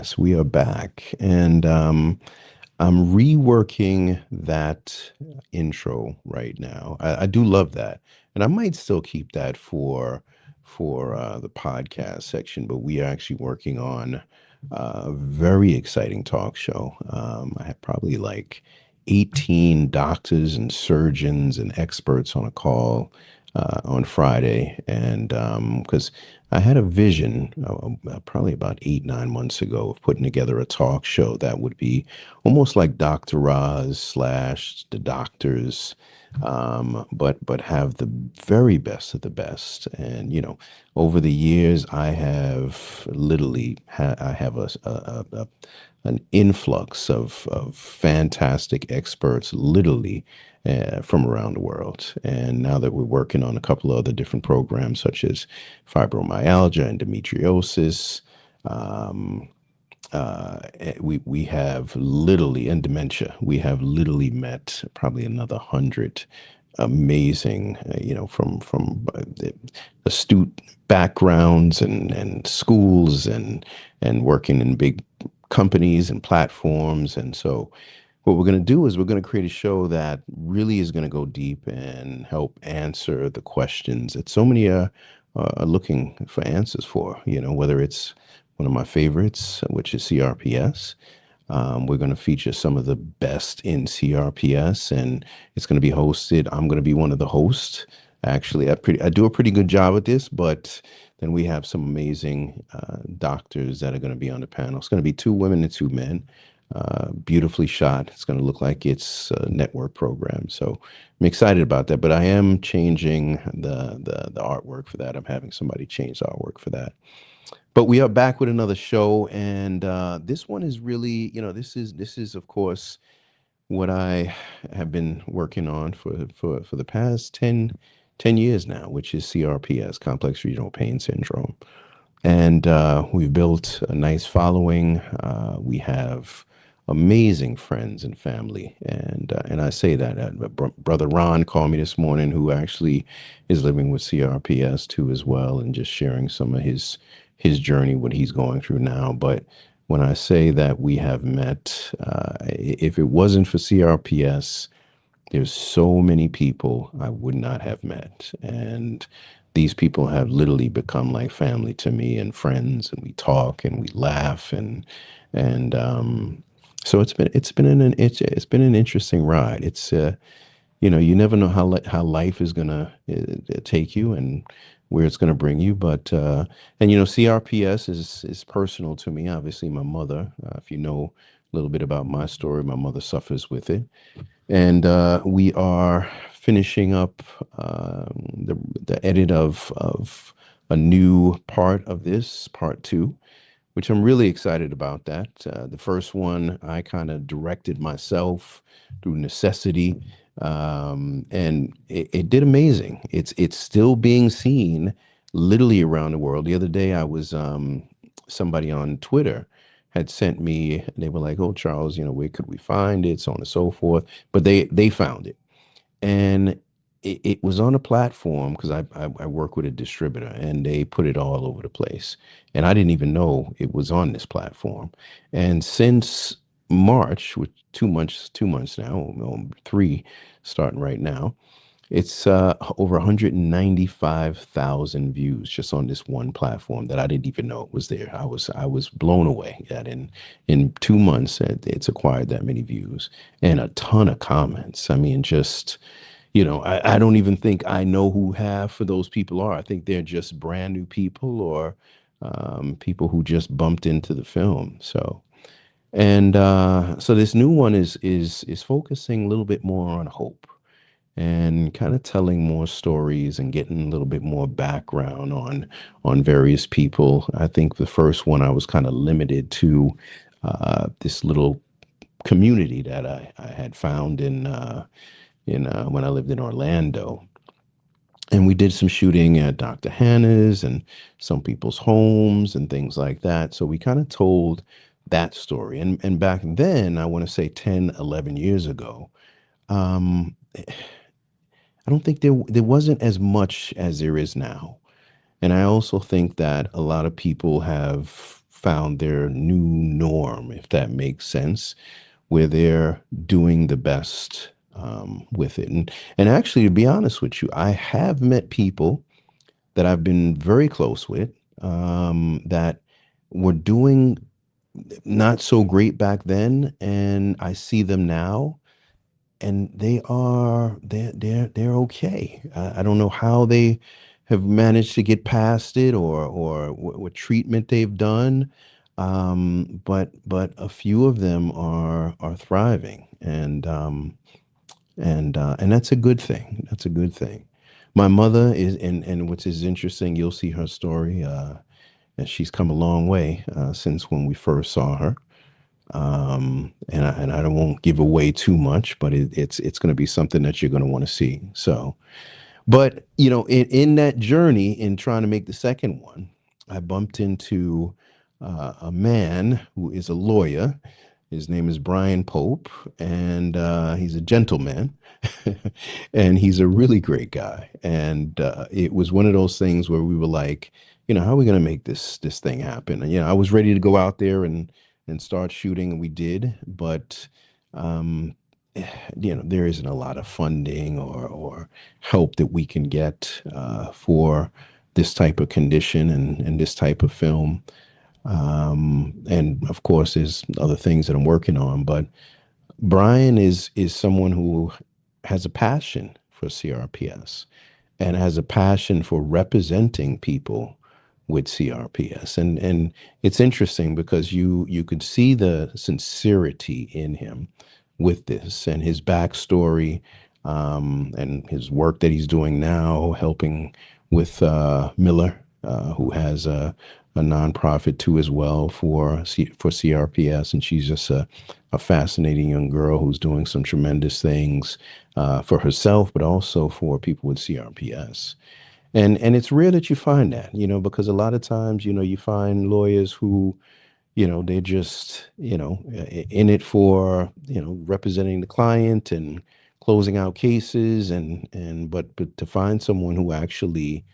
Yes, we are back. And I'm reworking that intro right now. I do love that. And I might still keep that for the podcast section, but we are actually working on a very exciting talk show. I have probably like 18 doctors and surgeons and experts on a call on Friday. And because I had a vision probably about 8, 9 months ago of putting together a talk show that would be almost like Dr. Roz slash the doctors, but have the very best of the best. And over the years, I have literally I have an influx of fantastic experts, literally from around the world. And now that we're working on a couple of other different programs, such as fibromyalgia, endometriosis, um, we have literally and dementia. We have literally met probably another 100 amazing, from astute backgrounds and schools and working in big companies and platforms. And so what we're going to do is we're going to create a show that really is going to go deep and help answer the questions that so many are looking for answers for, whether it's one of my favorites, which is CRPS. We're going to feature some of the best in CRPS, and it's going to be hosted. I'm going to be one of the hosts. Actually, I do a pretty good job at this, but then we have some amazing doctors that are going to be on the panel. It's going to be 2 women and 2 men, beautifully shot. It's going to look like it's a network program. So I'm excited about that. But I am changing the artwork for that. I'm having somebody change the artwork for that. But we are back with another show, and this one is really, this is of course what I have been working on for the past 10 years now, which is CRPS, Complex Regional Pain Syndrome. And we've built a nice following. We have amazing friends and family, and I say that brother Ron called me this morning, who actually is living with CRPS too as well, and just sharing some of his journey, what he's going through now. But when I say that we have met, if it wasn't for CRPS, there's so many people I would not have met. And these people have literally become like family to me and friends, and we talk and we laugh and so it's been an interesting ride. It's you never know how life is gonna take you and where it's gonna bring you. But and CRPS is personal to me. Obviously, my mother. If you know a little bit about my story, my mother suffers with it, and we are finishing up the edit of a new part of this part two, which I'm really excited about. That the first one I kind of directed myself through necessity, and it did amazing. It's still being seen literally around the world. The other day, I was somebody on Twitter had sent me. They were like, "Oh, Charles, where could we find it?" So on and so forth. But they found it, and it was on a platform because I work with a distributor, and they put it all over the place, and I didn't even know it was on this platform. And since March, with 2 months now, well, three starting right now, it's over 195,000 views just on this one platform that I didn't even know it was there. I was blown away that in 2 months it's acquired that many views and a ton of comments. I mean, just I don't even think I know who half of those people are. I think they're just brand new people or people who just bumped into the film. So this new one is focusing a little bit more on hope and kind of telling more stories and getting a little bit more background on various people. I think the first one I was kind of limited to this little community that I had found in when I lived in Orlando. And we did some shooting at Dr. Hannah's and some people's homes and things like that. So we kind of told that story. And back then, I want to say 10, 11 years ago, um, I don't think there wasn't as much as there is now. And I also think that a lot of people have found their new norm, if that makes sense, where they're doing the best with it. And actually, to be honest with you, I have met people that I've been very close with that were doing not so great back then, and I see them now, and they're okay. I don't know how they have managed to get past it, or what treatment they've done, but a few of them are thriving, and that's a good thing. That's a good thing. My mother is, and which is interesting, you'll see her story, and she's come a long way since when we first saw her. And I don't won't give away too much, but it's going to be something that you're going to want to see. So, but in that journey, in trying to make the second one, I bumped into a man who is a lawyer. His name is Bryan Pope, and he's a gentleman, and he's a really great guy. And it was one of those things where we were like, how are we going to make this thing happen? And I was ready to go out there and start shooting, and we did, but um, there isn't a lot of funding or help that we can get for this type of condition and this type of film. And of course, there's other things that I'm working on, but Brian is someone who has a passion for CRPS and has a passion for representing people with CRPS. And it's interesting because you could see the sincerity in him with this and his backstory, and his work that he's doing now, helping with Miller, who has a nonprofit too as well for CRPS, and she's just a fascinating young girl who's doing some tremendous things for herself, but also for people with CRPS. And it's rare that you find that, because a lot of times, you find lawyers who, they're just, in it for, representing the client and closing out cases, but to find someone who actually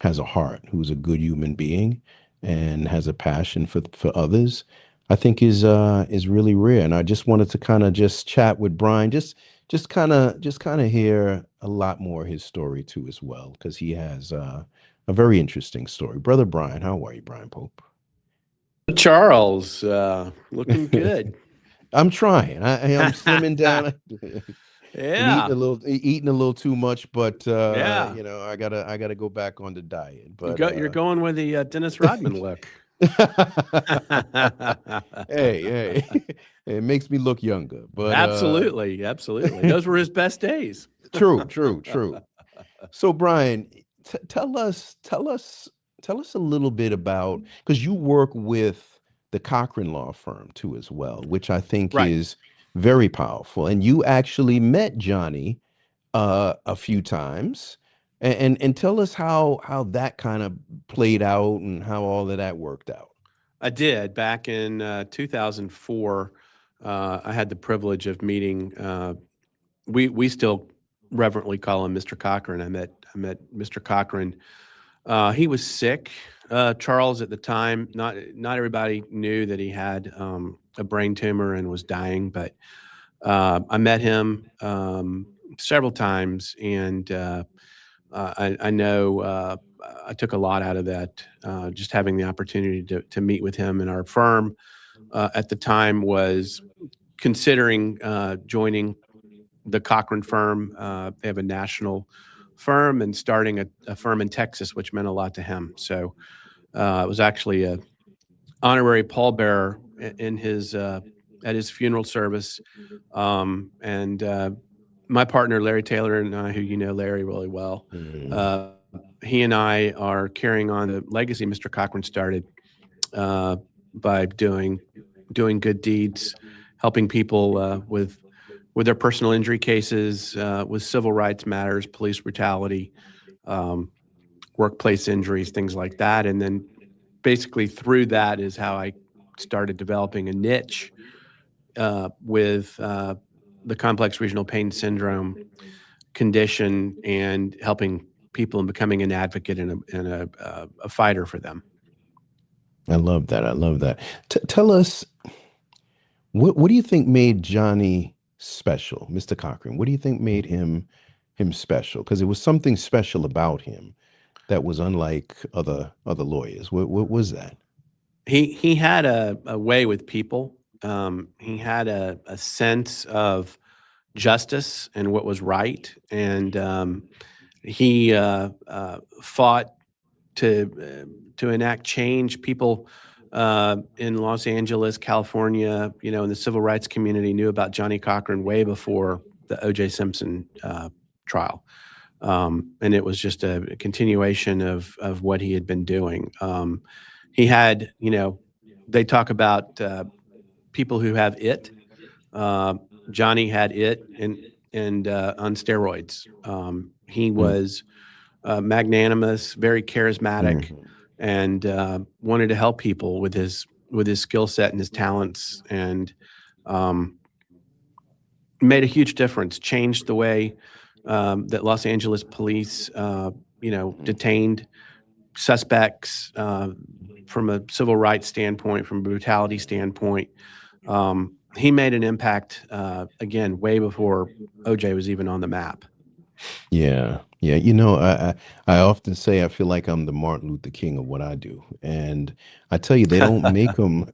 has a heart, who's a good human being and has a passion for others, I think is really rare. And I just wanted to kind of just chat with Brian, just kind of hear a lot more of his story too as well, because he has a very interesting story. Brother Brian, how are you, Brian Pope? Charles, looking good. I'm trying. I'm slimming down. Been Yeah, eating a little too much, but yeah. I gotta go back on the diet. But You're going with the Dennis Rodman look. hey, it makes me look younger. But Absolutely, absolutely. Those were his best days. true, true, true. So Brian, tell us a little bit about, because you work with the Cochran Law Firm too as well, which I think Right. is very powerful. And you actually met Johnny a few times, and tell us how that kind of played out and how all of that worked out. I did back in 2004. I had the privilege of meeting. We still reverently call him Mr. Cochran. I met Mr. Cochran. He was sick, Charles, at the time. Not everybody knew that he had a brain tumor and was dying, but I met him several times, and I know I took a lot out of that. Just having the opportunity to meet with him, and our firm at the time was considering joining the Cochrane firm. They have a national firm and starting a firm in Texas, which meant a lot to him. So it was actually a honorary pallbearer in his at his funeral service. And My partner Larry Taylor and I, who Larry really well, Mm, uh, he and I are carrying on the legacy Mr. Cochran started uh, by doing good deeds, helping people with their personal injury cases, with civil rights matters, police brutality, um, workplace injuries, things like that. And then basically through that is how I started developing a niche with the complex regional pain syndrome condition and helping people and becoming an advocate and a fighter for them. I love that. I love that. Tell us, what do you think made Johnny special, Mr. Cochran? What do you think made him special? Because it was something special about him that was unlike other lawyers. What was that? He had a way with people. He had a sense of justice and what was right, and he fought to enact change. People in Los Angeles, California, in the civil rights community knew about Johnny Cochran way before the O.J. Simpson trial, and it was just a continuation of what he had been doing. He had, they talk about people who have it. Uh, Johnny had it and on steroids. He was magnanimous, very charismatic, Mm-hmm. and wanted to help people with his skill set and his talents, and um, made a huge difference. Changed the way that Los Angeles police, detained suspects from a civil rights standpoint, from a brutality standpoint. He made an impact again way before OJ was even on the map. Yeah, yeah. I often say I feel like I'm the Martin Luther King of what I do, and I tell you, they don't make them,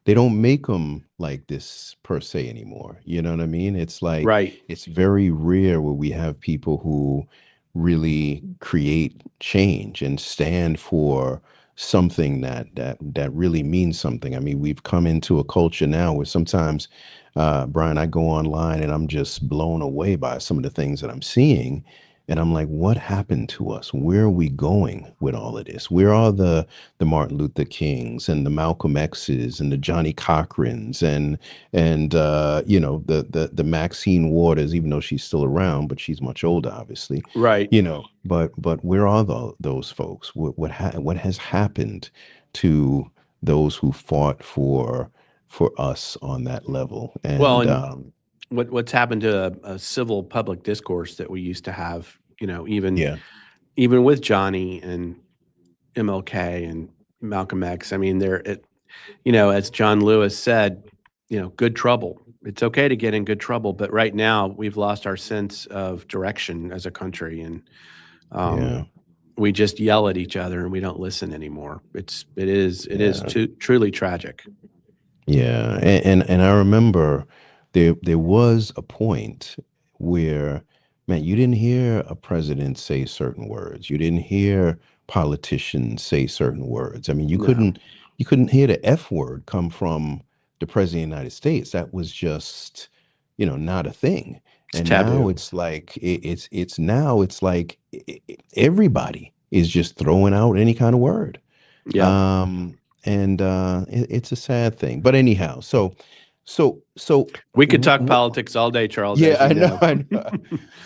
they don't make them like this per se anymore. You know what I mean? It's like Right. it's very rare where we have people who really create change and stand for something that really means something. I mean, we've come into a culture now where sometimes, Brian, I go online and I'm just blown away by some of the things that I'm seeing, and I'm like, what happened to us? Where are we going with all of this? Where are the Martin Luther Kings and the Malcolm X's and the Johnny Cochrans and the Maxine Waters, even though she's still around, but she's much older, obviously. Right. But where are those folks? What has happened to those who fought for us on that level? Well, And and what's happened to a civil public discourse that we used to have, yeah, even with Johnny and MLK and Malcolm X. I mean, as John Lewis said, good trouble. It's okay to get in good trouble, but right now we've lost our sense of direction as a country, and um, yeah, we just yell at each other and we don't listen anymore. It is yeah. truly tragic. Yeah, and I remember there was a point where, man, you didn't hear a president say certain words. You didn't hear politicians say certain words. I mean, No, you couldn't hear the F word come from the president of the United States. That was just, not a thing. it's And now taboo. it's like it's now it's like everybody is just throwing out any kind of word. Yep. And it's a sad thing. But anyhow, so We could talk politics all day, Charles, yeah, as you I know, know. I know.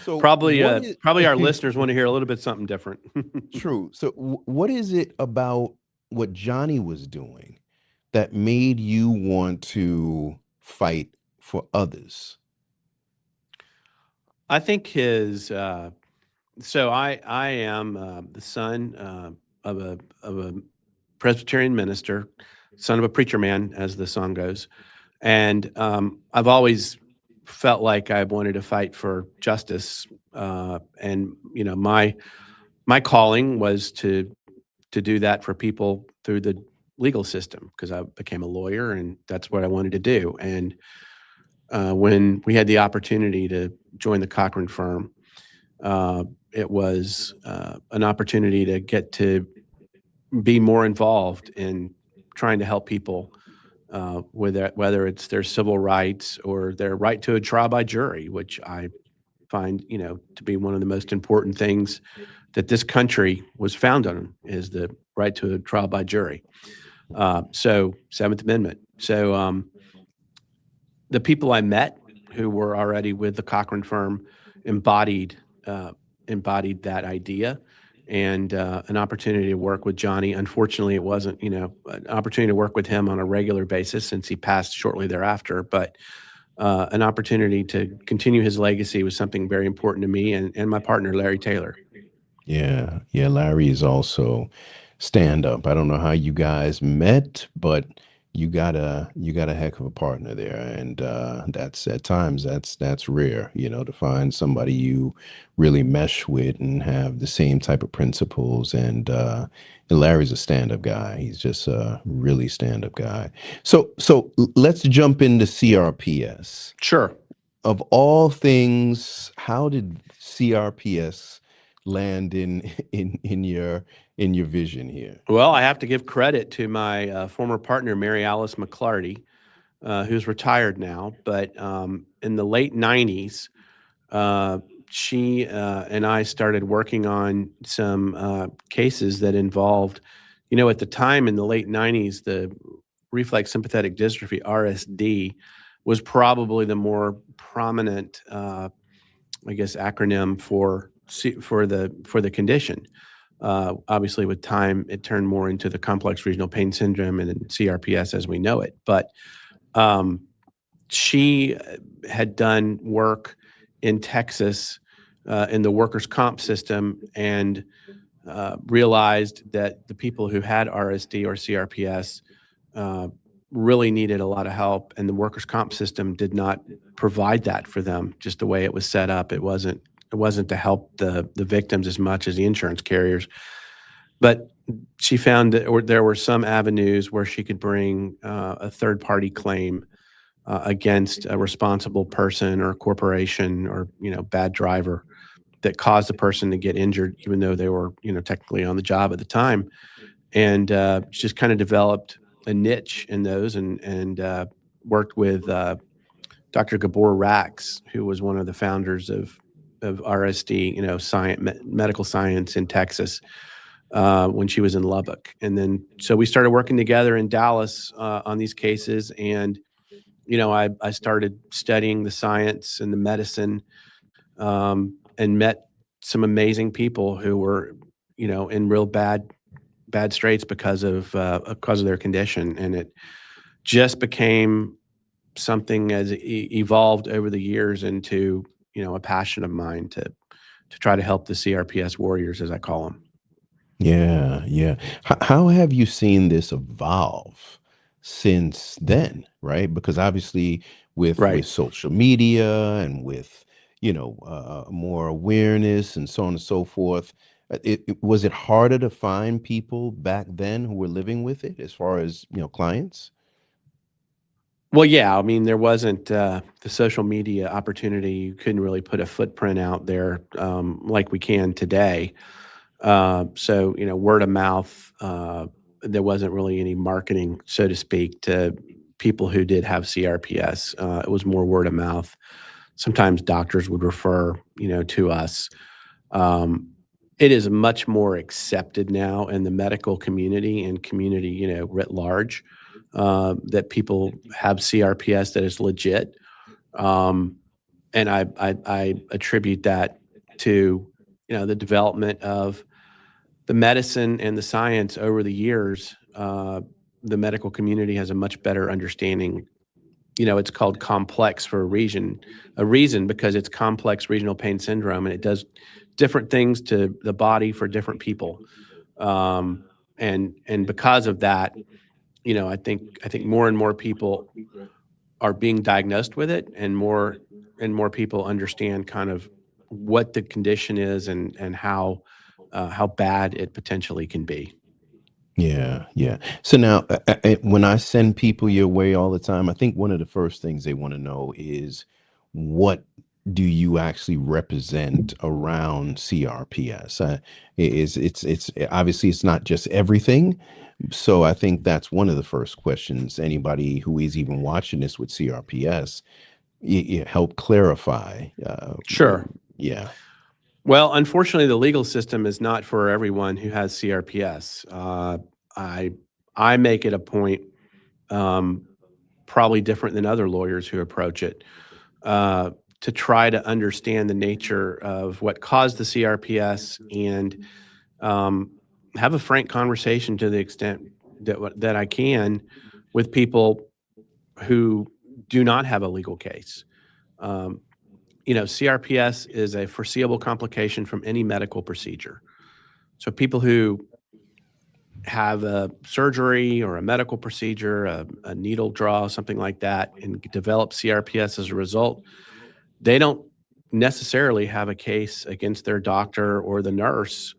So Probably, what is probably our listeners want to hear a little bit something different. true? So what is it about what Johnny was doing that made you want to fight for others? I think so I am the son of a Presbyterian minister, son of a preacher man, as the song goes, and I've always felt like I wanted to fight for justice, and my calling was to do that for people through the legal system because I became a lawyer and that's what I wanted to do. And when we had the opportunity to join the Cochrane firm, uh, it was an opportunity to get to be more involved in trying to help people with that, whether it's their civil rights or their right to a trial by jury, which I find to be one of the most important things that this country was founded on is the right to a trial by jury. So Seventh Amendment. So the people I met who were already with the Cochrane firm embodied uh, embodied that idea, and an opportunity to work with Johnny. Unfortunately, it wasn't an opportunity to work with him on a regular basis since he passed shortly thereafter, but an opportunity to continue his legacy was something very important to me and my partner Larry Taylor. Yeah, yeah. Larry is also stand up. I don't know how you guys met, but you got a heck of a partner there, and that's at times that's rare, to find somebody you really mesh with and have the same type of principles. And Larry's a stand up guy. He's just a really stand up guy. So let's jump into CRPS. Sure. Of all things, how did CRPS land in your vision here? Well, I have to give credit to my former partner, Mary Alice McClarty, who's retired now. But in the late 90s, uh, she and I started working on some cases that involved, at the time in the late 90s, the reflex sympathetic dystrophy, RSD, was probably the more prominent, I guess, acronym for the condition. Obviously, with time, it turned more into the complex regional pain syndrome and then CRPS as we know it. But um, she had done work in Texas in the workers' comp system and realized that the people who had RSD or CRPS uh, really needed a lot of help, and the workers' comp system did not provide that for them. Just the way it was set up, it wasn't to help the victims as much as the insurance carriers. But she found that there were some avenues where she could bring a third party claim against a responsible person or corporation or bad driver that caused the person to get injured, even though they were technically on the job at the time. And just kind of developed a niche in those, and worked with Dr. Gabor Rax, who was one of the founders of RSD, medical science in Texas, when she was in Lubbock. And then so we started working together in Dallas on these cases. And I started studying the science and the medicine, and met some amazing people who were, in real bad straits because of their condition, and it just became something as it evolved over the years into a passion of mine to try to help the CRPS warriors, as I call them. Yeah, yeah. How have you seen this evolve since then, right? Because obviously with Right. social media and with, more awareness and so on and so forth, was it harder to find people back then who were living with it as far as, clients? Well, yeah, I mean, there wasn't the social media opportunity. You couldn't really put a footprint out there like we can today. So, word of mouth, there wasn't really any marketing, so to speak, to people who did have CRPS. It was more word of mouth. Sometimes doctors would refer, to us. Um, it is much more accepted now in the medical community and community, writ large, that people have CRPS that is legit. Um, and I attribute that to, the development of the medicine and the science over the years. The medical community has a much better understanding. It's called complex for a reason because it's complex regional pain syndrome, and it does different things to the body for different people. Um, and because of that, I think more and more people are being diagnosed with it, and more people understand kind of what the condition is and how bad it potentially can be. Yeah, yeah. So now, when I send people your way all the time, I think one of the first things they want to know is what do you actually represent around CRPS? It's obviously it's not just everything. So I think that's one of the first questions anybody who is even watching this with CRPS, help clarify. Sure. Yeah, Well, unfortunately, the legal system is not for everyone who has CRPS. I I make it a point, um, probably different than other lawyers who approach it, uh, to try to understand the nature of what caused the CRPS and um, have a frank conversation to the extent that I can with people who do not have a legal case. Um, CRPS is a foreseeable complication from any medical procedure. So people who have a surgery or a medical procedure, a needle draw, something like that, and develop CRPS as a result, they don't necessarily have a case against their doctor or the nurse,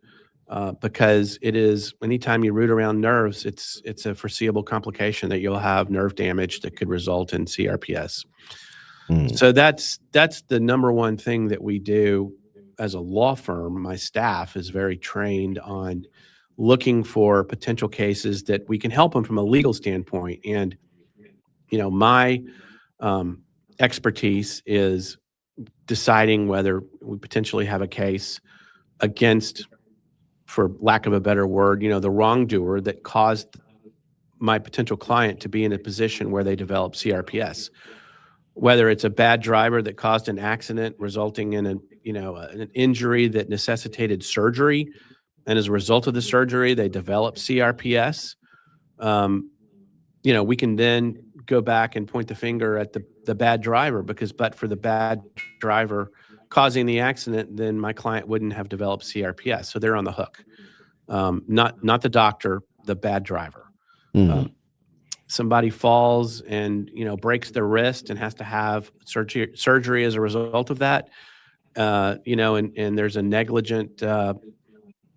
because it is anytime you root around nerves, it's a foreseeable complication that you'll have nerve damage that could result in CRPS. Mm, So that's the number one thing that we do as a law firm. My staff is very trained on looking for potential cases that we can help them from a legal standpoint. And my um, expertise is deciding whether we potentially have a case against, for lack of a better word, the wrongdoer that caused my potential client to be in a position where they develop CRPS. Whether it's a bad driver that caused an accident resulting in an injury that necessitated surgery, and as a result of the surgery they develop CRPS. Um, we can then go back and point the finger at the bad driver, because but for the bad driver causing the accident, then my client wouldn't have developed CRPS. So they're on the hook. Not the doctor, the bad driver. mhm, Um, Somebody falls and breaks their wrist and has to have surgery as a result of that. And there's a negligent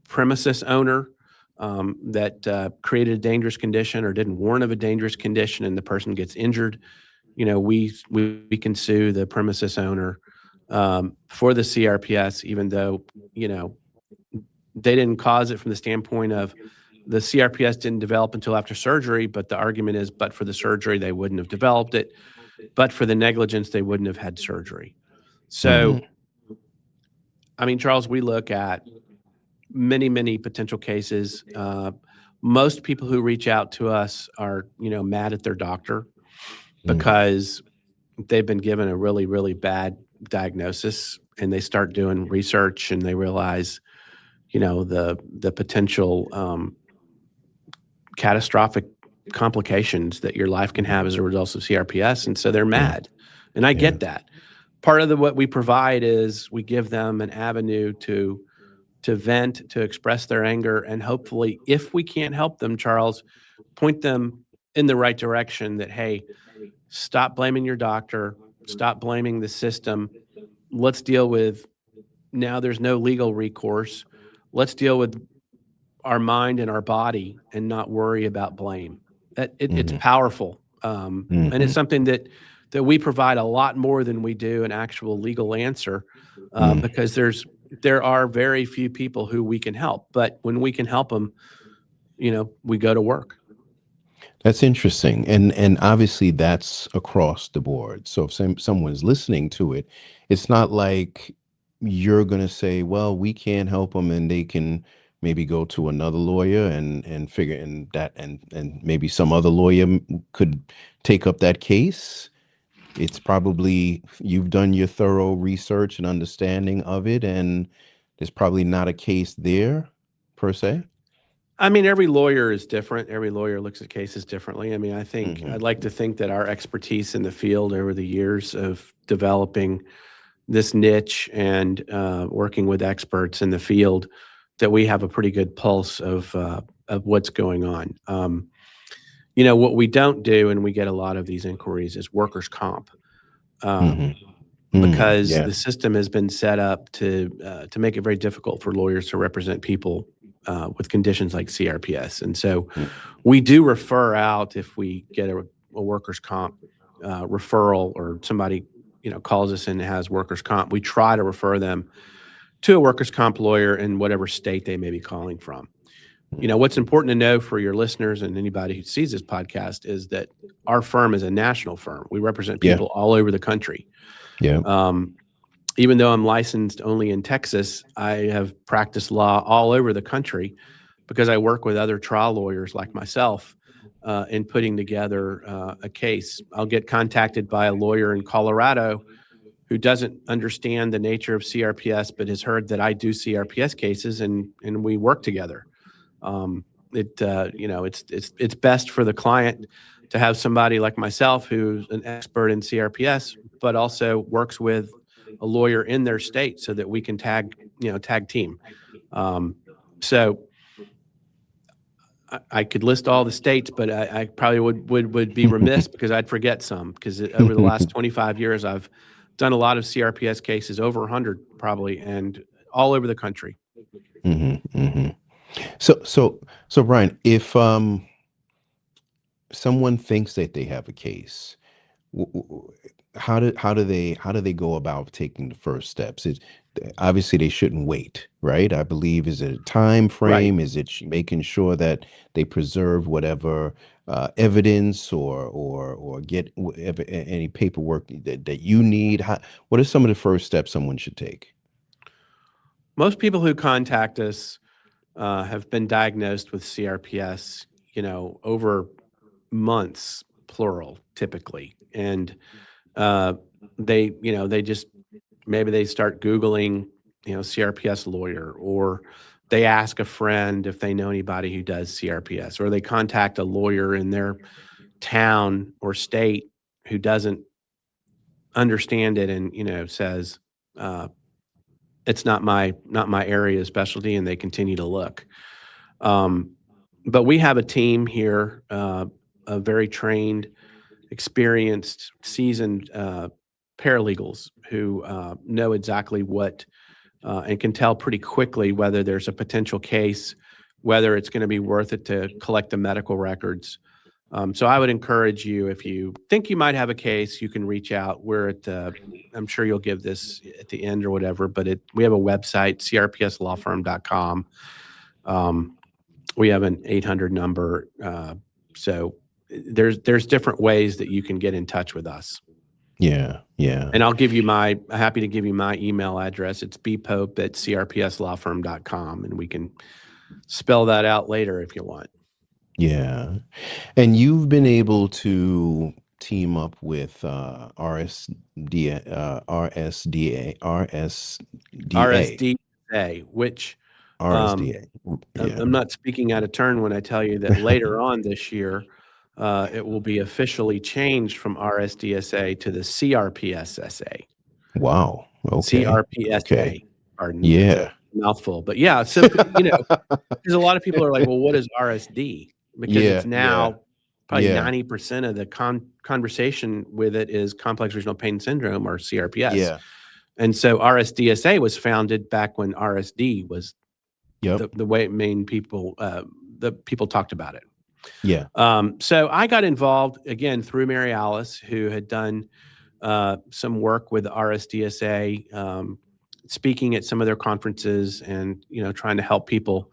premises owner that created a dangerous condition or didn't warn of a dangerous condition, and the person gets injured. We can sue the premises owner for the CRPS, even though you know they didn't cause it from the standpoint of the CRPS didn't develop until after surgery, but the argument is, but for the surgery, they wouldn't have developed it. But for the negligence, they wouldn't have had surgery. mhm, So, I mean, Charles, we look at many, many potential cases. Most people who reach out to us are, mad at their doctor mm, because they've been given a really, really bad diagnosis, and they start doing research and they realize, the potential catastrophic complications that your life can have as a result of CRPS, and so they're yeah, mad, and I yeah, get that. Part of what we provide is we give them an avenue to vent, to express their anger, and hopefully, if we can't help them, Charles, point them in the right direction that, hey, stop blaming your doctor, stop blaming the system. Let's deal with, now there's no legal recourse. Let's deal with our mind and our body and not worry about blame. It's mhm, powerful, and it's mhm, something that we provide a lot more than we do an actual legal answer, mm. because there are very few people who we can help, but when we can help them, we go to work. That's interesting, and obviously that's across the board. So if someone's listening to it, it's not like you're gonna say, "Well, we can't help them," and they can maybe go to another lawyer and figure and that and maybe some other lawyer could take up that case. It's probably you've done your thorough research and understanding of it, and there's probably not a case there per se. I mean, every lawyer is different. Every lawyer looks at cases differently. I mean, I'd Hmm. like to think that our expertise in the field over the years of developing this niche and working with experts in the field, that we have a pretty good pulse of what's going on. What we don't do, and we get a lot of these inquiries, is workers' comp, Hmm. um, Mm, because yeah. the system has been set up to make it very difficult for lawyers to represent people with conditions like CRPS, and so Mm, we do refer out if we get a workers' comp referral, or somebody calls us and has workers' comp. We try to refer them to a workers' comp lawyer in whatever state they may be calling from. What's mm. important to know for your listeners and anybody who sees this podcast is that our firm is a national firm. We represent Yeah. people all over the country. Yeah. Um, Even though I'm licensed only in Texas, I have practiced law all over the country because I work with other trial lawyers like myself in putting together a case. I'll get contacted by a lawyer in Colorado who doesn't understand the nature of CRPS, but has heard that I do CRPS cases, and we work together. It's best for the client to have somebody like myself who's an expert in CRPS, but also works with a lawyer in their state so that we can tag team. Um, so I could list all the states, but I probably would be remiss because I'd forget some. Because over the last 25 years, I've done a lot of CRPS cases, over 100 probably, and all over the country. Hmm. Hmm. So Brian, if someone thinks that they have a case, how do they go about taking the first steps? Obviously they shouldn't wait, right? I believe, is it a time Right. frame? Is it making sure that they preserve whatever evidence or get any paperwork that you need? What are some of the first steps someone should take? Most people who contact us have been diagnosed with CRPS, over months, plural, typically, and uh, they just maybe they start Googling, CRPS lawyer, or they ask a friend if they know anybody who does CRPS, or they contact a lawyer in their town or state who doesn't understand it and says uh, it's not my area of specialty, and they continue to look. Um, but we have a team here, a very trained, experienced, seasoned paralegals who know exactly what and can tell pretty quickly whether there's a potential case, whether it's going to be worth it to collect the medical records. So I would encourage you, if you think you might have a case, you can reach out. I'm sure you'll give this at the end or whatever, but we have a website, crpslawfirm.com. Um, we have an 800 number. So there's different ways that you can get in touch with us. Yeah, yeah, And happy to give you my email address. It's bpope@crpslawfirm.com, and we can spell that out later if you want. yeah. And you've been able to team up with RSDSA, which um, RSDA. Yeah. I'm not speaking out of turn when I tell you that later on this year, it will be officially changed from RSDSA to the CRPSSA. Wow. Okay. Okay. CRPSA, pardon, that's a Yeah. mouthful, but yeah, so, because a lot of people are like, "Well, what is RSD?" Because it's Yeah, yeah, now probably yeah, 90% of the conversation with it is complex regional pain syndrome, or CRPS, yeah. and so RSDSA was founded back when RSD was Yep. the way the people talked about it. Yeah. So I got involved again through Mary Alice, who had done some work with RSDSA, speaking at some of their conferences, and trying to help people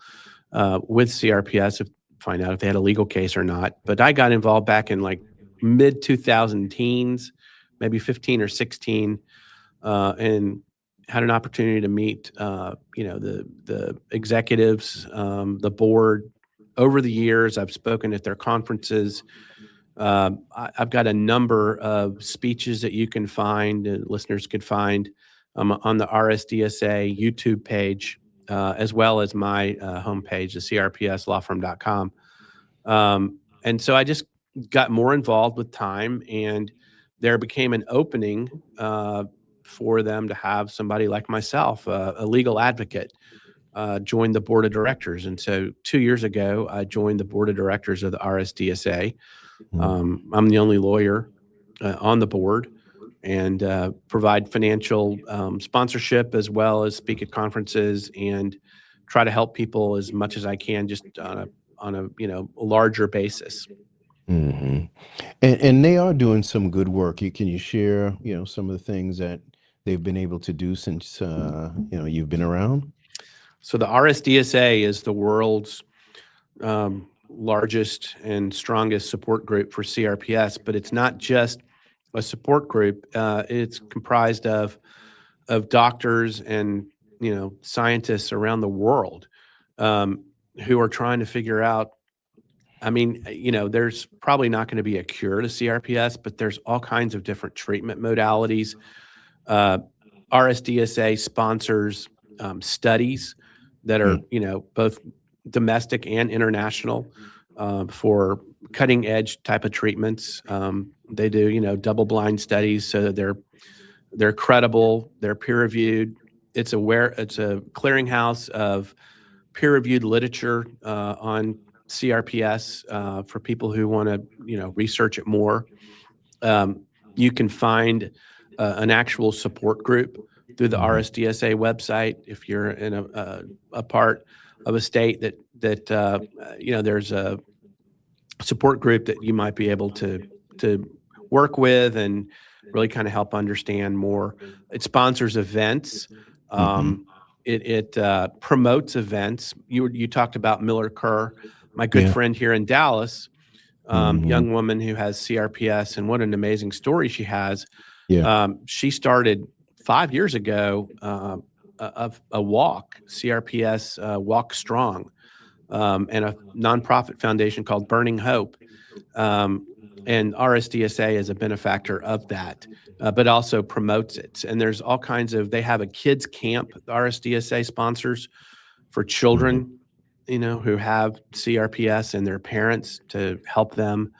with CRPS, find out if they had a legal case or not. But I got involved back in like mid 2000 teens, maybe 15 or 16, and had an opportunity to meet the executives, the board. Over the years, I've spoken at their conferences. I've got a number of speeches that you can find, listeners could find, on the RSDSA YouTube page, as well as my homepage, the crpslawfirm.com. And so I just got more involved with time, and there became an opening for them to have somebody like myself, a legal advocate, join the board of directors. And so 2 years ago, I joined the board of directors of the RSDSA. Mm. I'm the only lawyer on the board, and provide financial sponsorship, as well as speak at conferences and try to help people as much as I can, just on a larger basis. Hmm. And they are doing some good work. Can you share, some of the things that they've been able to do since you've been around? So the RSDSA is the world's largest and strongest support group for CRPS, but it's not just a support group. It's comprised of doctors and scientists around the world, um, who are trying to figure out. I mean, there's probably not going to be a cure to CRPS, but there's all kinds of different treatment modalities. Uh, RSDSA sponsors studies that are, Mm. both domestic and international, for cutting edge type of treatments. They do, double blind studies, so that they're credible, they're peer reviewed. It's a clearinghouse of peer reviewed literature on CRPS for people who want to, research it more. Um, you can find an actual support group through the Mhm. RSDSA website if you're in a part of a state that there's a support group that you might be able to work with and really kind of help understand more. It sponsors events. Mhm. Um, it promotes events. You talked about Miller Kerr, my good Yeah. friend here in Dallas, Mhm. young woman who has CRPS, and what an amazing story she has. Yeah. She started 5 years ago a walk, CRPS Walk Strong, and a nonprofit foundation called Burning Hope. Um, and RSDSA is a benefactor of that, but also promotes it. And there's all kinds of, they have a kids camp, the RSDSA sponsors for Mhm. children, who have CRPS and their parents to help them.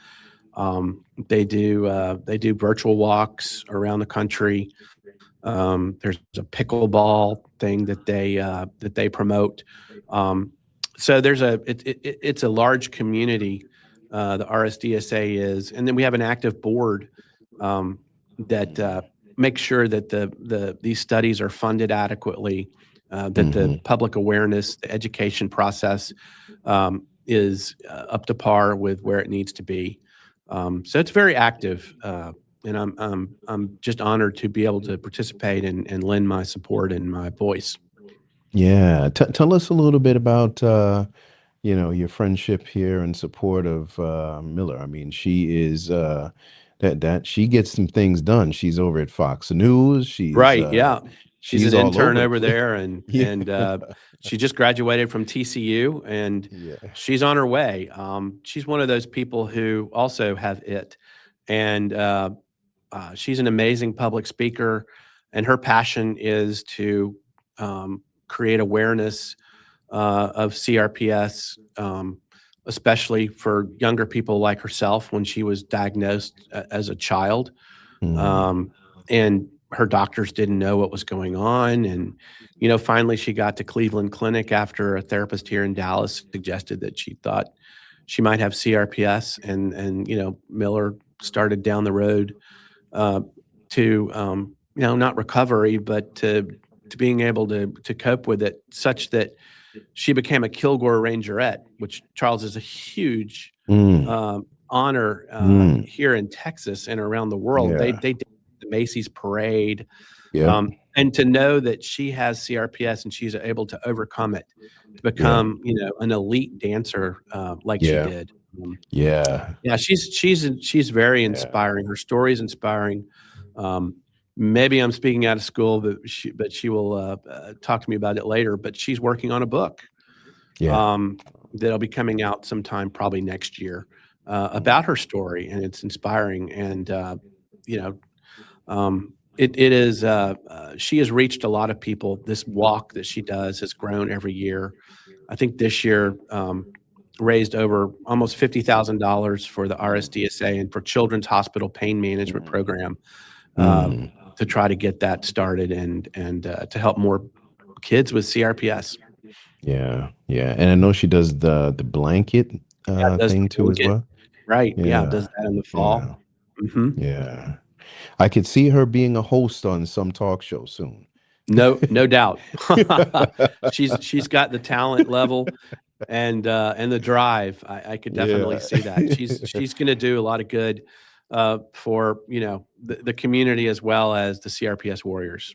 They do virtual walks around the country. There's a pickleball thing that they promote. Um, so it's a large community. The RSDSA is, and then we have an active board um, that Mhm. makes sure that these studies are funded adequately, that the Mhm. public awareness, the education process is up to par with where it needs to be. So it's very active. And I'm just honored to be able to participate and lend my support and my voice. Yeah. Tell us a little bit about your friendship here and support of Miller. I mean, she is that she gets some things done. She's over at Fox News. Right, yeah. She's She's an all intern over the over place. there, and Yeah. she just graduated from TCU, and Yeah. she's on her way. She's one of those people who also have it, and she's an amazing public speaker, and her passion is to create awareness of CRPS, especially for younger people like herself when she was diagnosed as a child. Mm. Um, and her doctors didn't know what was going on. And, finally she got to Cleveland Clinic after a therapist here in Dallas suggested that she thought she might have CRPS. And Miller started down the road uh, to, not recovery, but to being able to cope with it such that she became a Kilgore Rangerette, which, Charles, is a huge Mm. honor Mm. here in Texas and around the world. They Yeah. they did the Macy's parade, Yep. and to know that she has CRPS and she's able to overcome it to Yeah. become, an elite dancer like she Yeah. did. Yeah. Yeah, she's very Yeah. inspiring. Her story is inspiring. Um, Maybe I'm speaking out of school, but she will talk to me about it later. But she's working on a book Yeah. um, that'll be coming out sometime probably next year Mhm. about her story, and it's inspiring. And you know, it is. She has reached a lot of people. This walk that she does has grown every year. I think this year raised over almost $50,000 for the RSDSA and for Children's Hospital Pain Management Mm. Program uh, Mm. to try to get that started and to help more kids with CRPS. Yeah. Yeah. And I know she does the blanket Yeah, does the thing too as blanket. well. Right, yeah, does Yeah. that in the Yeah. fall. Mhm. Yeah. I could see her being a host on some talk show soon. No doubt. She's got the talent level and the drive. I could definitely Yeah. see that. She's gonna do a lot of good, for, the community as well as the CRPS warriors.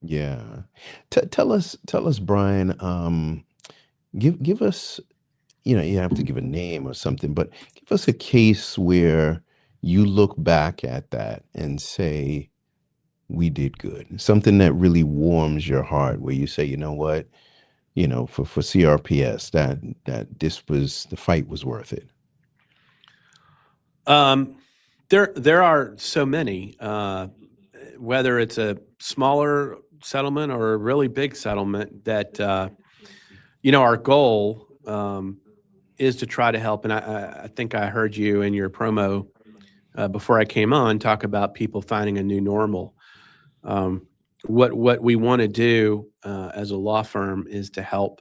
Yeah. Tell us, Brian, give us, you have to give a name or something, but give us a case where you look back at that and say, we did good. Something that really warms your heart, where you say, you know what, for CRPS, that this was the fight was worth it. Um, there are so many, whether it's a smaller settlement or a really big settlement that, our goal, is to try to help. And I think I heard you in your promo before I came on talk about people finding a new normal. Um, what we want to do as a law firm is to help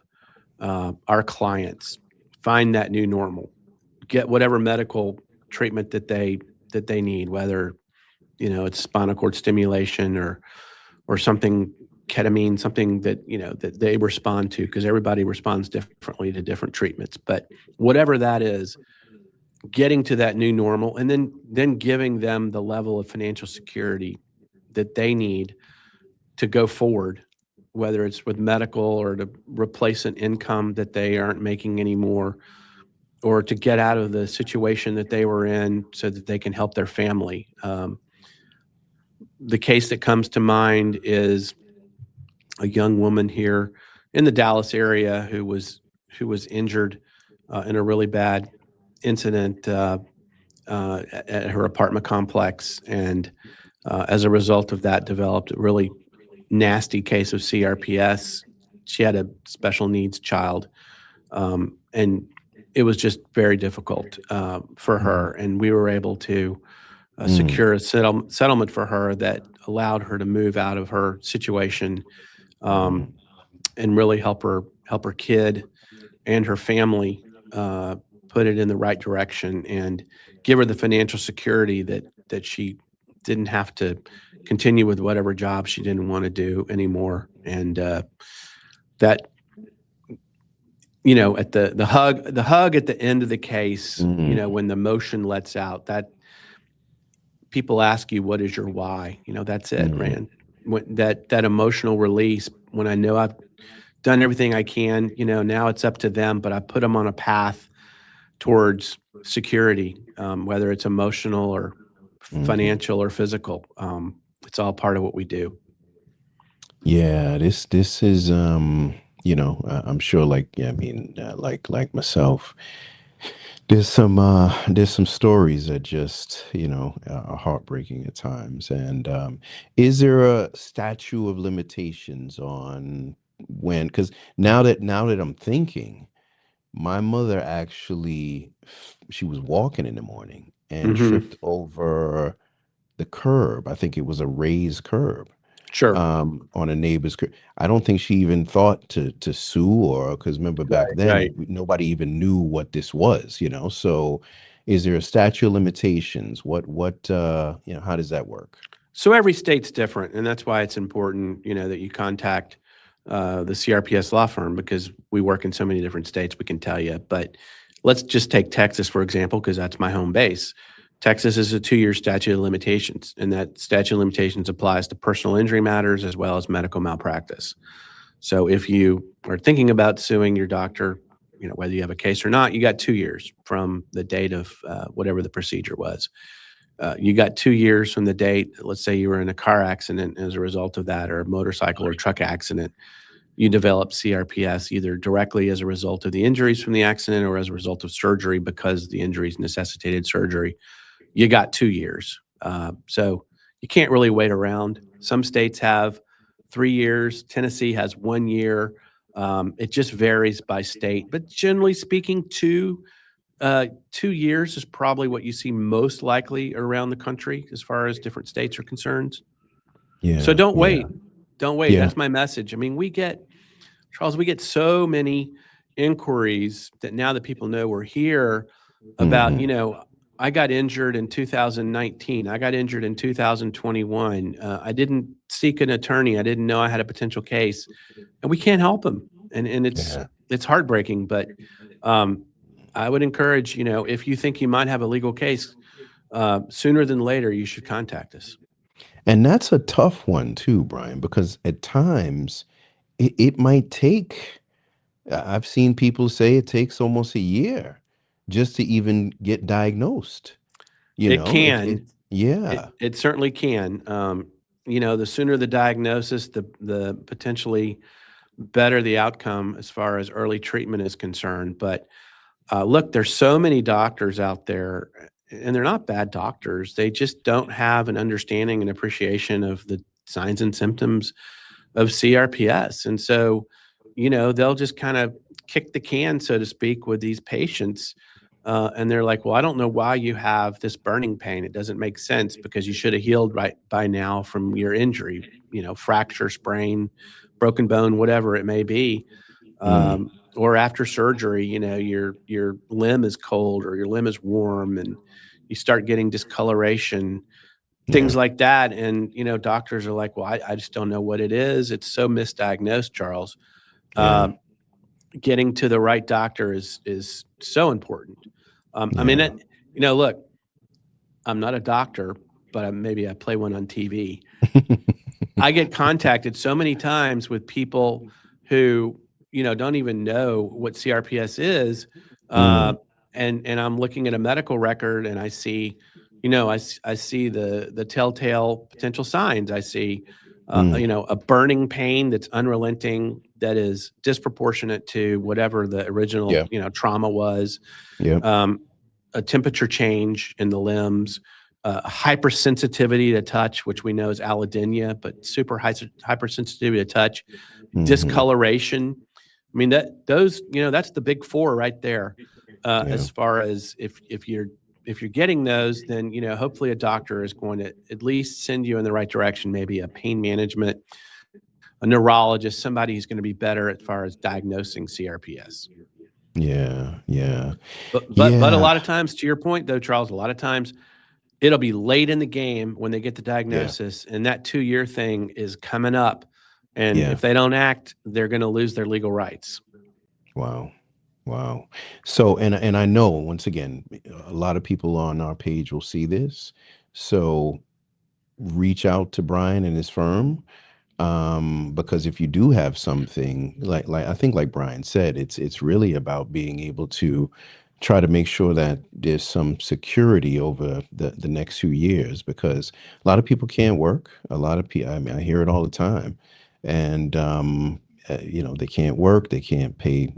our clients find that new normal, get whatever medical treatment that they need, whether it's spinal cord stimulation or something, ketamine, something that that they respond to, because everybody responds differently to different treatments. But whatever that is, getting to that new normal, and then giving them the level of financial security that they need to go forward, whether it's with medical or to replace an income that they aren't making anymore, or to get out of the situation that they were in so that they can help their family. The case that comes to mind is a young woman here in the Dallas area who was injured in a really bad incident at her apartment complex, and as a result of that, developed a really nasty case of CRPS. She had a special needs child, and it was just very difficult for her. Mm, And we were able to mm, secure a settlement for her that allowed her to move out of her situation, um, mm, and really help her kid and her family uh, put it in the right direction, and give her the financial security that she didn't have to continue with whatever job she didn't want to do anymore. And that at the hug at the end of the case, mm, when the motion lets out, that people ask you, what is your why? That's it, mm. Rand. That emotional release, when I know I've done everything I can, now it's up to them, but I put them on a path towards security, whether it's emotional or Mhm. financial or physical. It's all part of what we do. Yeah, this is I'm sure, like, yeah, I mean, like myself, there's some stories that just, are heartbreaking at times. And is there a statute of limitations on when? Because now that I'm thinking, my mother actually, she was walking in the morning and Hmm. tripped over the curb. I think it was a raised curb, Sure. on a neighbor's I don't think she even thought to sue, or because remember back Right. then Right. nobody even knew what this was. So is there a statute of limitations? What how does that work? So every state's different, and that's why it's important, that you contact the CRPS law firm, because we work in so many different states. We can tell you, but let's just take Texas for example, because that's my home base. Texas is a 2-year statute of limitations, and that statute of limitations applies to personal injury matters as well as medical malpractice. So if you are thinking about suing your doctor, whether you have a case or not, you got 2 years from the date of whatever the procedure was. You got 2 years from the date. Let's say you were in a car accident as a result of that, or a motorcycle or truck accident. You develop CRPS either directly as a result of the injuries from the accident or as a result of surgery because the injuries necessitated surgery. You got 2 years. So you can't really wait around. Some states have 3 years. Tennessee has 1 year. It just varies by state, but generally speaking, 2 years is probably what you see most likely around the country as far as different states are concerned. So Yeah, don't yeah, wait. Don't wait. yeah. That's my message. I mean, Charles, we get so many inquiries that now that people know we're here about, Hmm. I got injured in 2019. I got injured in 2021. I didn't seek an attorney. I didn't know I had a potential case, and we can't help them. And Yeah. it's heartbreaking, but um, I would encourage, if you think you might have a legal case, sooner than later, you should contact us. And that's a tough one too, Brian, because at times it might take, I've seen people say it takes almost a year just to even get diagnosed. It It can, yeah. it certainly can. The sooner the diagnosis, the potentially better the outcome as far as early treatment is concerned. But look, there's so many doctors out there, and they're not bad doctors. They just don't have an understanding and appreciation of the signs and symptoms of CRPS. And so, they'll just kind of kick the can, so to speak, with these patients. And they're like, well, I don't know why you have this burning pain. It doesn't make sense because you should have healed right by now from your injury, fracture, sprain, broken bone, whatever it may be. Mm, or after surgery, your limb is cold or your limb is warm, and you start getting discoloration, things Yeah. like that. And doctors are like, well, I just don't know what it is. It's so misdiagnosed, Charles. Yeah. uh, Getting to the right doctor is so important. I mean, Yeah. look, I'm not a doctor, but maybe I play one on TV. I get contacted so many times with people who, don't even know what CRPS is. Uh, Mm. and I'm looking at a medical record and I see, I see the telltale potential signs. I see, Mm. a burning pain that's unrelenting, that is disproportionate to whatever the original, Yeah. trauma was. Yep. Um, a temperature change in the limbs, hypersensitivity to touch, which we know is allodynia, but hypersensitivity to touch, Hmm. discoloration. I mean, that's the big four right there. Yeah. As far as if you're getting those, then hopefully a doctor is going to at least send you in the right direction. Maybe a pain management, a neurologist, somebody who's going to be better as far as diagnosing CRPS. Yeah. Yeah. But a Yeah. lot of times, to your point though, Charles, a lot of times it'll be late in the game when they get the Yeah. diagnosis, and that 2-year thing is coming up. And Yeah. if they don't act, they're going to lose their legal rights. Wow. Wow. So, and I know once again, a lot of people on our page will see this. So reach out to Brian and his firm, because if you do have something like I think like Brian said, it's really about being able to try to make sure that there's some security over the next few years, because a lot of people can't work. A lot of people, I mean, I hear it all the time. And they can't work, they can't pay,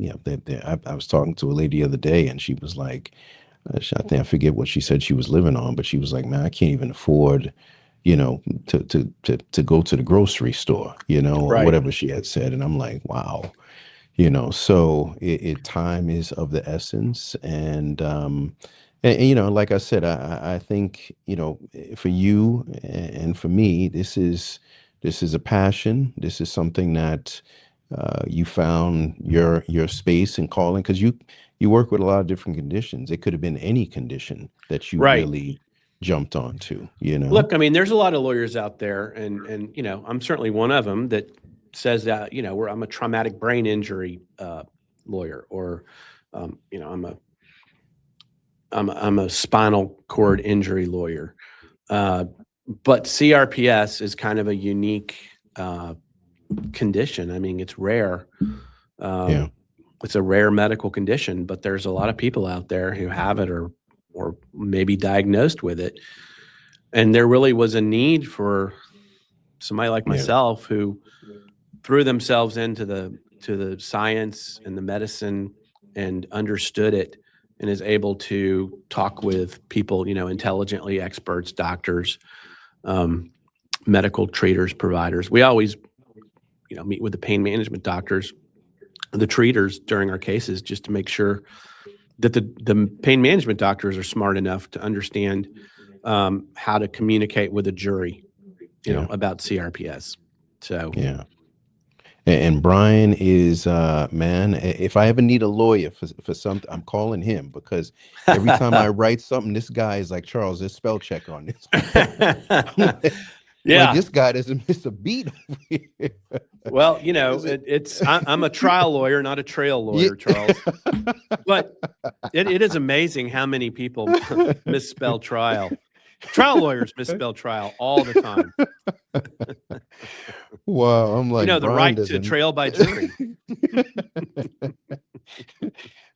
I was talking to a lady the other day and she was like, I think I forget what she said she was living on, but she was like, "Man, I can't even afford, to go to the grocery store, or Right. whatever she had said." And I'm like, "Wow." So time is of the essence. And like I said, I think, for you and for me, this is a passion. This is something that you found your space and calling, because you work with a lot of different conditions. It could have been any condition that you Right. really jumped onto. Look, I mean, there's a lot of lawyers out there, and I'm certainly one of them that says that where I'm a traumatic brain injury lawyer, or I'm a spinal cord injury lawyer. Uh, but CRPS is kind of a unique uh, condition. I mean, it's rare. Yeah. Um, it's a rare medical condition, but there's a lot of people out there who have it, or maybe diagnosed with it. And there really was a need for somebody like Yeah. myself who threw themselves into the science and the medicine and understood it, and is able to talk with people, intelligently, experts, doctors, um, medical treaters, providers. We always, meet with the pain management doctors, the treaters during our cases, just to make sure that the pain management doctors are smart enough to understand how to communicate with a jury, Yeah. about CRPS. So, Yeah. And Brian is, man, if I ever need a lawyer for something, I'm calling him, because every time I write something, this guy is like, "Charles, there's spell check on this." I'm like, yeah. this guy doesn't miss a beat over here. Well, Is it? I'm a trial lawyer, not a trail Yeah. lawyer, Charles. But it is amazing how many people misspell trial. Trial lawyers misspell trial all the time. Wow, I'm like, The Brian right to doesn't. trail by jury.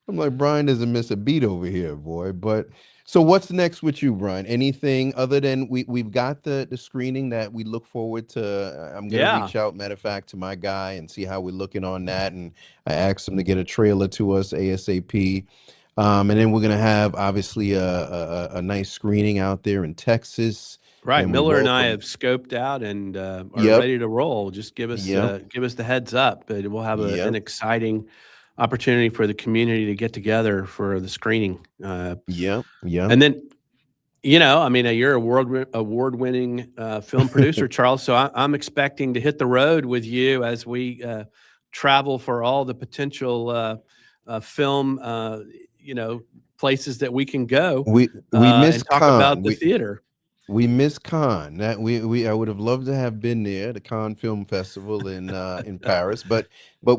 I'm like, Brian doesn't miss a beat over here, boy. But so what's next with you, Brian? Anything other than we've got the screening that we look forward to. I'm gonna Yeah. reach out, matter of fact, to my guy and see how we're looking on that. And I asked him to get a trailer to us ASAP. And then we're gonna have obviously a nice screening out there in Texas. Right. And we Miller and I have welcome. scoped out and are Yep. ready to roll. Just Yep. give us the heads up. But we'll have an Yep. exciting opportunity for the community to get together for the screening. Yep. Yep. And then, I mean, you're a award winning film producer, Charles. So I'm expecting to hit the road with you as we travel for all the potential film, you know, places that we can go We miss and talk about Khan. the theater. We miss Cannes. That we I would have loved to have been there, the Cannes Film Festival in Paris, but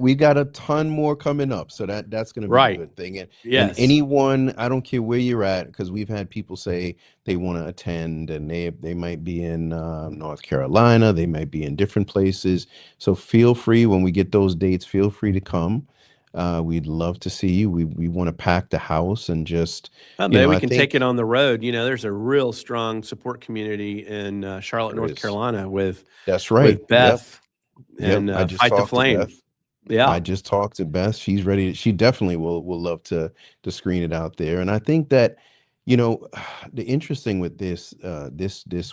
we got a ton more coming up, so that's going to be a Right. good thing. And Yes. anyone, I don't care where you're at, because we've had people say they want to attend, and they might be in North Carolina, they might be in different places. So feel free when we get those dates, feel free to come. We'd love to see you. We want to pack the house and just, Well, maybe we I can take it think on the road. You know, there's a real strong support community in Charlotte, there North is. Carolina That's right. with Yep. Beth Yep, and I just Fight the talked to Flame. Beth. I Yeah. just talked to Beth. She's ready. She definitely will love to screen it out there. And I think that, the interesting with this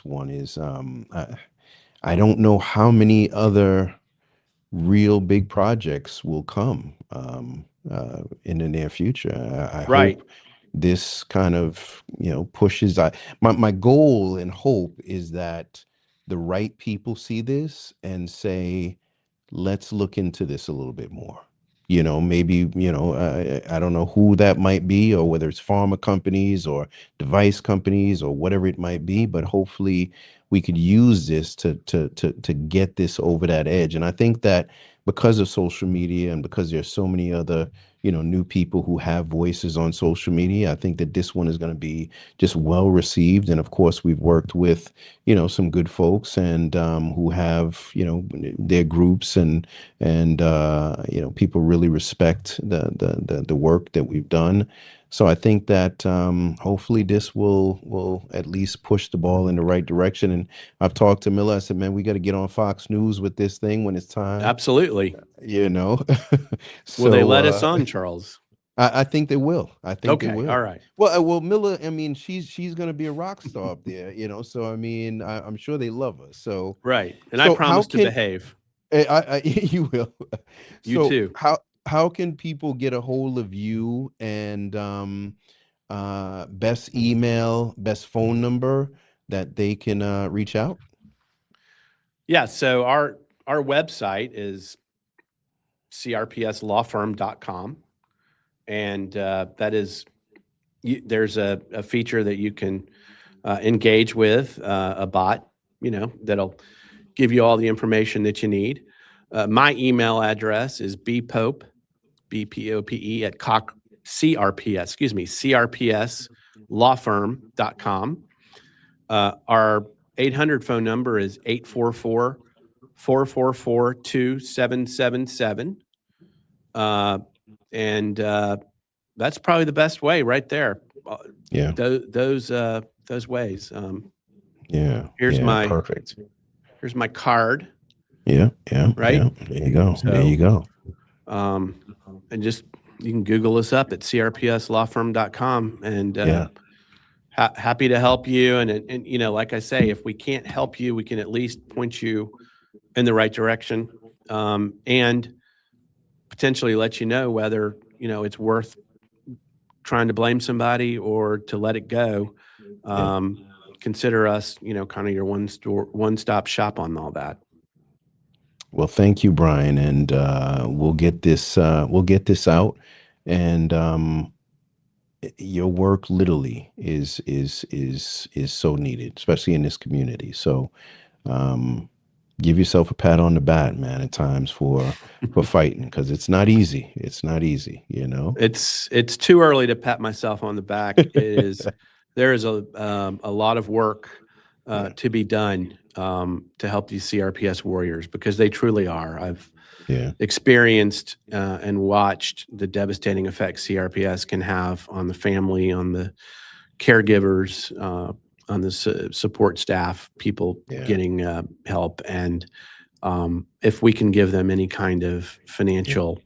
one is I don't know how many other real big projects will come in the near future. I Right. hope this kind of pushes. My goal and hope is that the right people see this and say, let's look into this a little bit more. Maybe, I don't know who that might be, or whether it's pharma companies or device companies or whatever it might be, but hopefully we could use this to get this over that edge. And I think that because of social media and because there's so many other, new people who have voices on social media, I think that this one is going to be just well received. And of course, we've worked with, some good folks and who have, their groups and people really respect the work that we've done. So I think that hopefully this will at least push the ball in the right direction. And I've talked to Miller. I said, man, we got to get on Fox News with this thing when it's time. Absolutely. You know, Will they so let us on, Charles? I think they will. I think they Okay. All will. right. Well, Miller. I mean, she's going to be a rock star up there. So I mean, I'm sure they love her. So Right. And I so how promise to can behave. you will. You So too. how can people get a hold of you and best email, best phone number that they can reach out? Yeah. So our website is crpslawfirm.com. And that is, there's a feature that you can engage with a bot, that'll give you all the information that you need. My email address is bpope, BPOPE at CRPS, excuse me, CRPSlawfirm.com. Our 800 phone number is 844 444 2777. And that's probably the best way right there. Yeah, Those ways. yeah, Here's yeah. my Perfect. here's my card, Yeah, yeah, right? yeah. There you go. There you So, go. um, and just you can Google us up at crpslawfirm.com, and Yeah, happy to help you. And like I say, if we can't help you, we can at least point you in the right direction, and potentially let you know whether it's worth trying to blame somebody or to let it go. yeah. Um, Consider us, kind of your one stop shop on all that. Well, thank you, Brian, and we'll get this out, and your work literally is so needed, especially in this community. So um, give yourself a pat on the back, man, at times for fighting, because it's not easy. It's not easy, you know. It's too early to pat myself on the back. There is a lot of work Yeah, to be done to help these CRPS warriors because they truly are. I've yeah, experienced and watched the devastating effects CRPS can have on the family, on the caregivers, on the support staff, people yeah, getting help, and if we can give them any kind of yeah, financial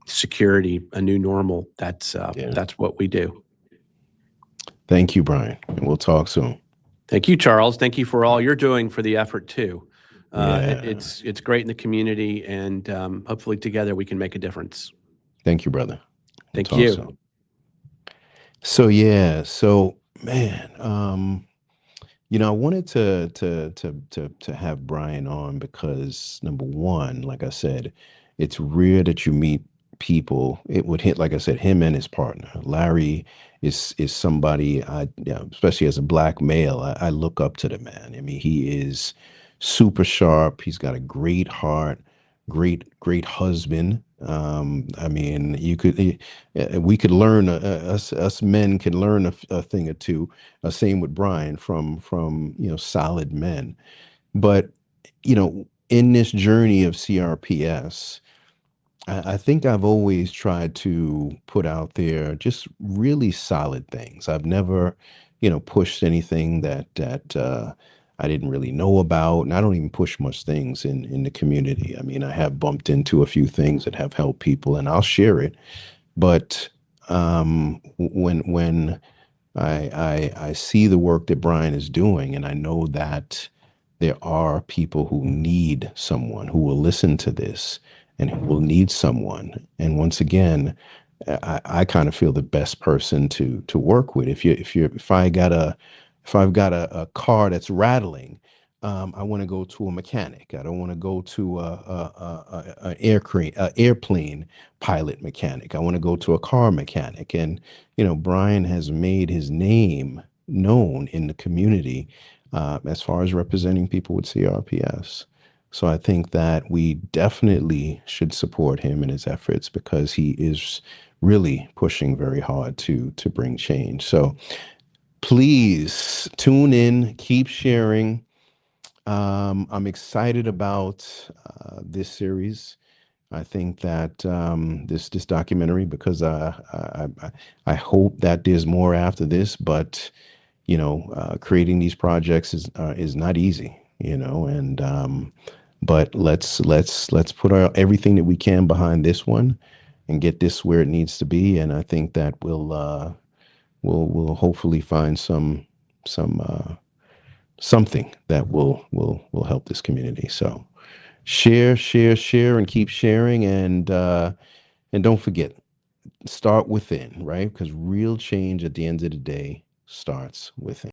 security, a new normal, yeah. that's what we do. Thank you, Brian, and we'll talk soon. Thank you, Charles. Thank you for all you're doing for the effort too. Yeah, It's great in the community, and hopefully together we can make a difference. thank you, brother. We'll Thank talk you. soon. So yeah, so man, I wanted to have Brian on because number one, like I said, it's rare that you meet people. It would hit, like I said, him and his partner. Larry is somebody especially as a black male, I look up to the man. I mean, he is super sharp. He's got a great heart, great husband. I mean, we could learn, us men can learn a thing or two. Same with Bryan from solid men. But in this journey of CRPS, I think I've always tried to put out there just really solid things. I've never, pushed anything that I didn't really know about, and I don't even push much things in the community. I mean, I have bumped into a few things that have helped people, and I'll share it. But when I see the work that Bryan is doing, and I know that there are people who need someone who will listen to this and who will need someone. And once again, I kind of feel the best person to work with. If I've got a car that's rattling, I want to go to a mechanic. I don't want to go to a airplane pilot mechanic. I want to go to a car mechanic. And Bryan has made his name known in the community, as far as representing people with CRPS. So I think that we definitely should support him in his efforts because he is really pushing very hard to bring change. So please tune in, keep sharing. I'm excited about this series. I think that this documentary, because I hope that there's more after this, but creating these projects is not easy, and but let's put everything that we can behind this one and get this where it needs to be, and I think that we'll hopefully find some something that will help this community. So share, and keep sharing, and don't forget, start within, right? Because real change at the end of the day starts within.